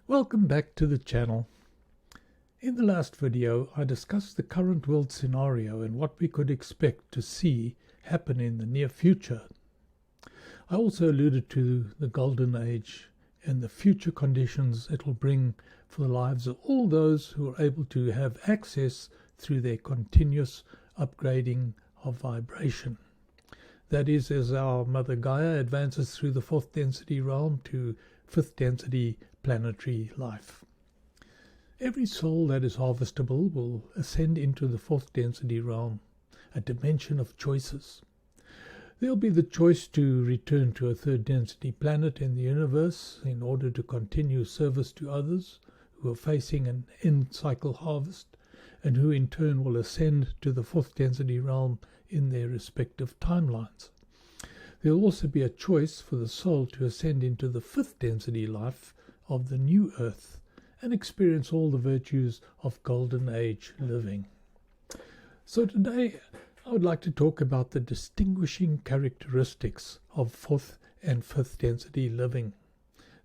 Welcome back to the channel. In the last video, I discussed the current world scenario and what we could expect to see happen in the near future. I also alluded to the golden age and the future conditions it will bring for the lives of all those who are able to have access through their continuous upgrading of vibration. That is, as our Mother Gaia advances through the 4th density realm to 5th density planetary life. Every soul that is harvestable will ascend into the 4th density realm, a dimension of choices. There will be the choice to return to a 3rd density planet in the universe in order to continue service to others who are facing an end cycle harvest, and who in turn will ascend to the 4th density realm in their respective timelines. There will also be a choice for the soul to ascend into the 5th density life of the new earth and experience all the virtues of golden age living. So today I would like to talk about the distinguishing characteristics of 4th and 5th density living.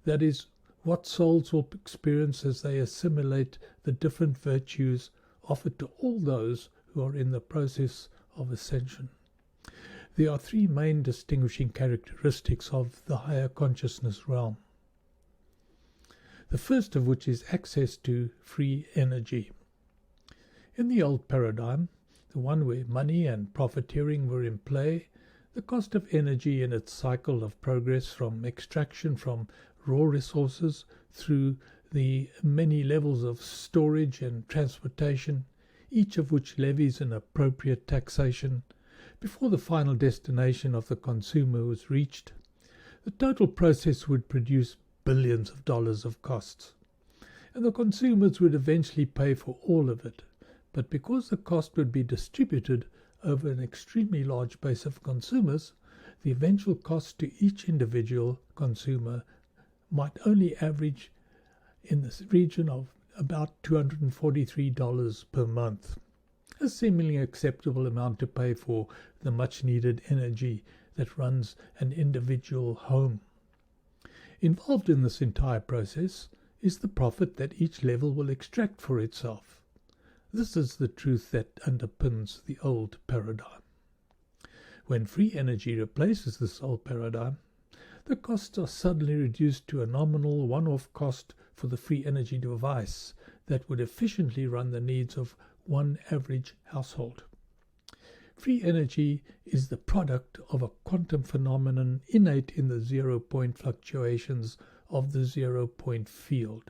That is, what souls will experience as they assimilate the different virtues offered to all those who are in the process of ascension. There are 3 main distinguishing characteristics of the higher consciousness realm. The first of which is access to free energy. In the old paradigm, the one where money and profiteering were in play, the cost of energy in its cycle of progress from extraction from raw resources through the many levels of storage and transportation, each of which levies an appropriate taxation, before the final destination of the consumer was reached, the total process would produce billions of dollars of costs, and the consumers would eventually pay for all of it. But because the cost would be distributed over an extremely large base of consumers, the eventual cost to each individual consumer might only average in the region of about $243 per month, a seemingly acceptable amount to pay for the much needed energy that runs an individual home. Involved in this entire process is the profit that each level will extract for itself. This is the truth that underpins the old paradigm. When free energy replaces this old paradigm, the costs are suddenly reduced to a nominal one-off cost for the free energy device that would efficiently run the needs of one average household. Free energy is the product of a quantum phenomenon innate in the zero-point fluctuations of the zero-point field,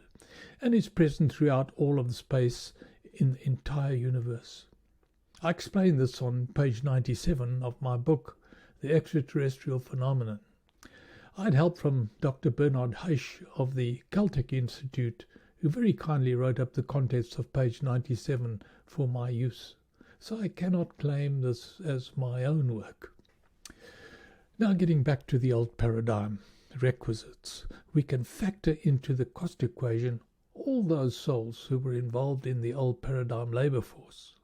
and is present throughout all of the space in the entire universe. I explain this on page 97 of my book, The Extraterrestrial Phenomenon. I had help from Dr. Bernard Heisch of the Caltech Institute, who very kindly wrote up the contents of page 97 for my use, so I cannot claim this as my own work. Now, getting back to the old paradigm requisites, we can factor into the cost equation all those souls who were involved in the old paradigm labor force.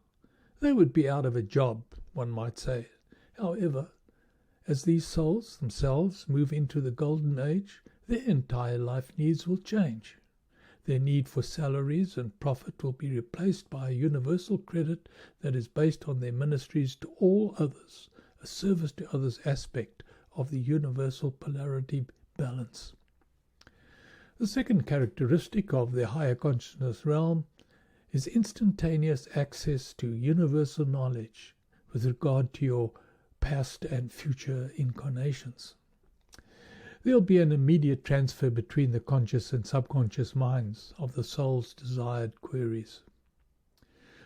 They would be out of a job, one might say. However, as these souls themselves move into the golden age, their entire life needs will change. Their need for salaries and profit will be replaced by a universal credit that is based on their ministries to all others, a service to others aspect of the universal polarity balance. The second characteristic of the higher consciousness realm is instantaneous access to universal knowledge with regard to your past and future incarnations. There will be an immediate transfer between the conscious and subconscious minds of the soul's desired queries.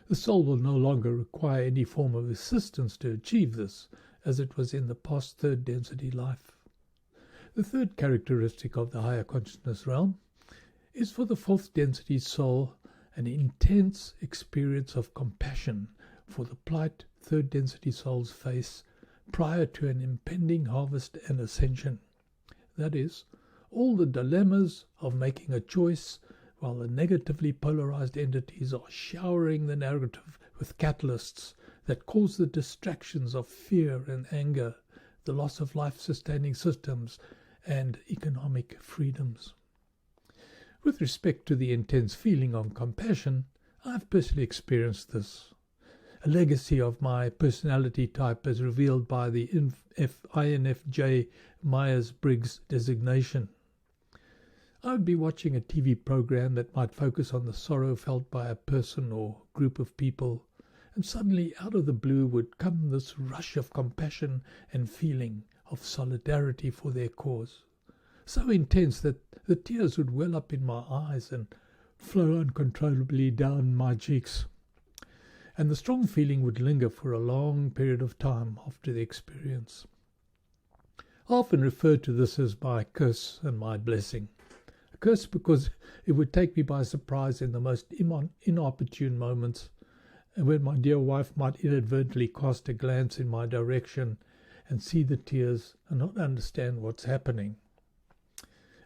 The soul will no longer require any form of assistance to achieve this, as it was in the past 3rd density life. The third characteristic of the higher consciousness realm is for the 4th density soul an intense experience of compassion for the plight 3rd density souls face prior to an impending harvest and ascension. That is, all the dilemmas of making a choice while the negatively polarized entities are showering the narrative with catalysts that cause the distractions of fear and anger, the loss of life-sustaining systems, and economic freedoms. With respect to the intense feeling of compassion, I've personally experienced this, a legacy of my personality type as revealed by the INFJ Myers-Briggs designation. I would be watching a TV program that might focus on the sorrow felt by a person or group of people, and suddenly out of the blue would come this rush of compassion and feeling of solidarity for their cause, so intense that the tears would well up in my eyes and flow uncontrollably down my cheeks. And the strong feeling would linger for a long period of time after the experience. I often refer to this as my curse and my blessing. A curse because it would take me by surprise in the most inopportune moments, and when my dear wife might inadvertently cast a glance in my direction and see the tears and not understand what's happening.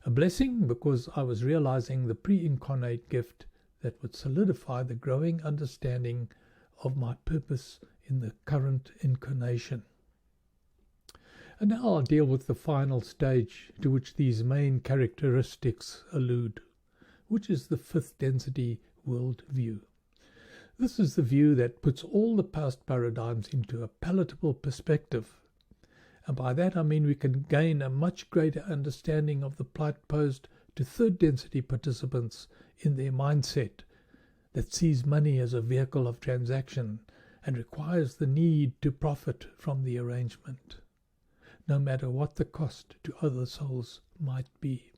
A blessing because I was realizing the pre-incarnate gift that would solidify the growing understanding of my purpose in the current incarnation. And now I'll deal with the final stage to which these main characteristics allude, which is the fifth density world view. This is the view that puts all the past paradigms into a palatable perspective. And by that I mean we can gain a much greater understanding of the plight posed to third density participants in their mindset that sees money as a vehicle of transaction and requires the need to profit from the arrangement, no matter what the cost to other souls might be.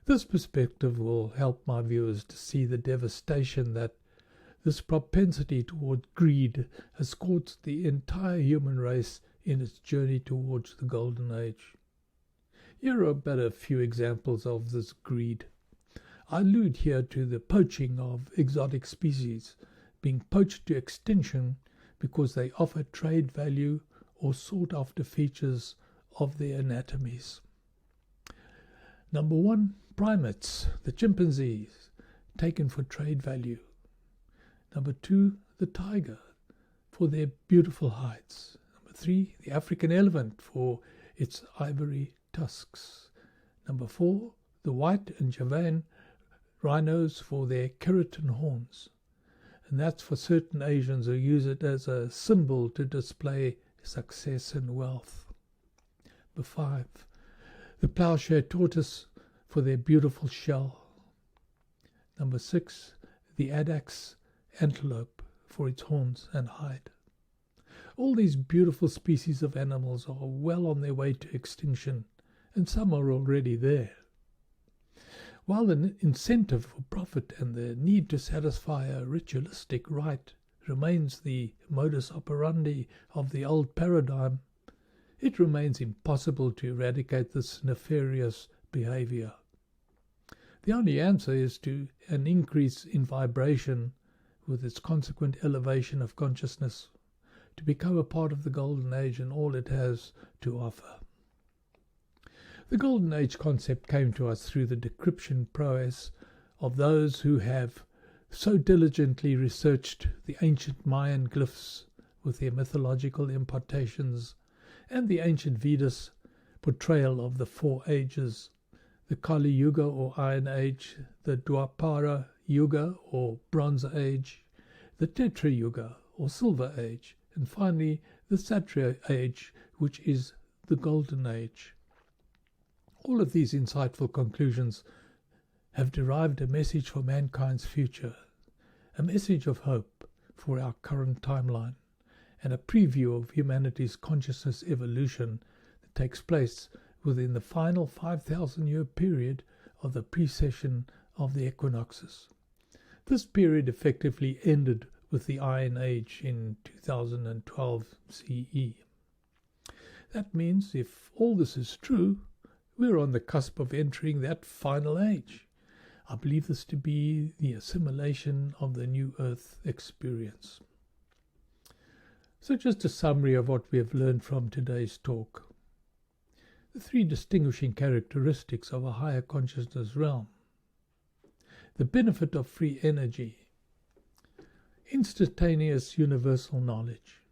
This perspective will help my viewers to see the devastation that this propensity toward greed has caused the entire human race in its journey towards the Golden Age. Here are but a few examples of this greed. I allude here to the poaching of exotic species, being poached to extinction because they offer trade value or sought-after features of their anatomies. Number 1, primates, the chimpanzees, taken for trade value. Number 2, the tiger, for their beautiful hides. Number 3, the African elephant, for its ivory tusks. Number 4, the white and Javan rhinos, for their keratin horns. And that's for certain Asians who use it as a symbol to display success and wealth. Number 5, the plowshare tortoise, for their beautiful shell. Number 6, the addax antelope, for its horns and hide. All these beautiful species of animals are well on their way to extinction, and some are already there. While the incentive for profit and the need to satisfy a ritualistic rite remains the modus operandi of the old paradigm, it remains impossible to eradicate this nefarious behavior. The only answer is to an increase in vibration with its consequent elevation of consciousness, to become a part of the Golden Age and all it has to offer. The Golden Age concept came to us through the decryption prowess of those who have so diligently researched the ancient Mayan glyphs with their mythological impartations and the ancient Vedas portrayal of the 4 ages, the Kali Yuga or Iron Age, the Dwapara Yuga or Bronze Age, the Tetra Yuga or Silver Age, and finally the Satya Age, which is the Golden Age. All of these insightful conclusions have derived a message for mankind's future, a message of hope for our current timeline, and a preview of humanity's consciousness evolution that takes place within the final 5,000-year period of the precession of the equinoxes. This period effectively ended with the Iron Age in 2012 CE. That means if all this is true, we're on the cusp of entering that final age. I believe this to be the assimilation of the New Earth experience. So just a summary of what we have learned from today's talk. The 3 distinguishing characteristics of a higher consciousness realm. The benefit of free energy. Instantaneous universal knowledge.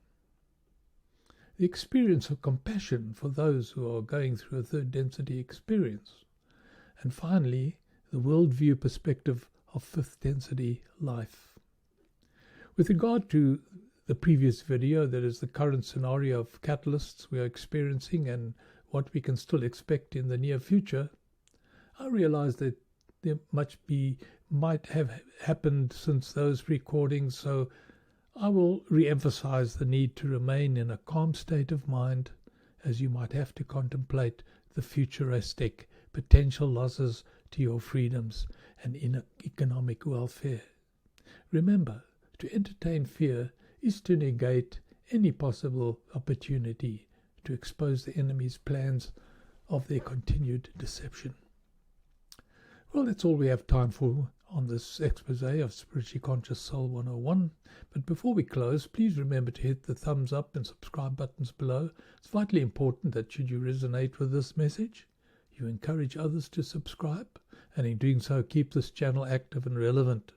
The experience of compassion for those who are going through a third density experience. And finally, the worldview perspective of fifth density life. With regard to the previous video, that is the current scenario of catalysts we are experiencing and what we can still expect in the near future, I realized that there might have happened since those recordings, so I will re-emphasize the need to remain in a calm state of mind as you might have to contemplate the futuristic potential losses to your freedoms and economic welfare. Remember, to entertain fear is to negate any possible opportunity to expose the enemy's plans of their continued deception. Well, that's all we have time for on this expose of Spiritually Conscious Soul 101. But before we close, please remember to hit the thumbs up and subscribe buttons below. It's vitally important that should you resonate with this message, you encourage others to subscribe, and in doing so keep this channel active and relevant.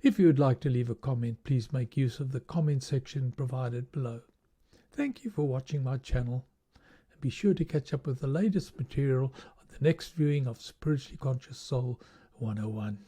If you would like to leave a comment, please make use of the comment section provided below. Thank you for watching my channel, and be sure to catch up with the latest material on the next viewing of Spiritually Conscious Soul 101.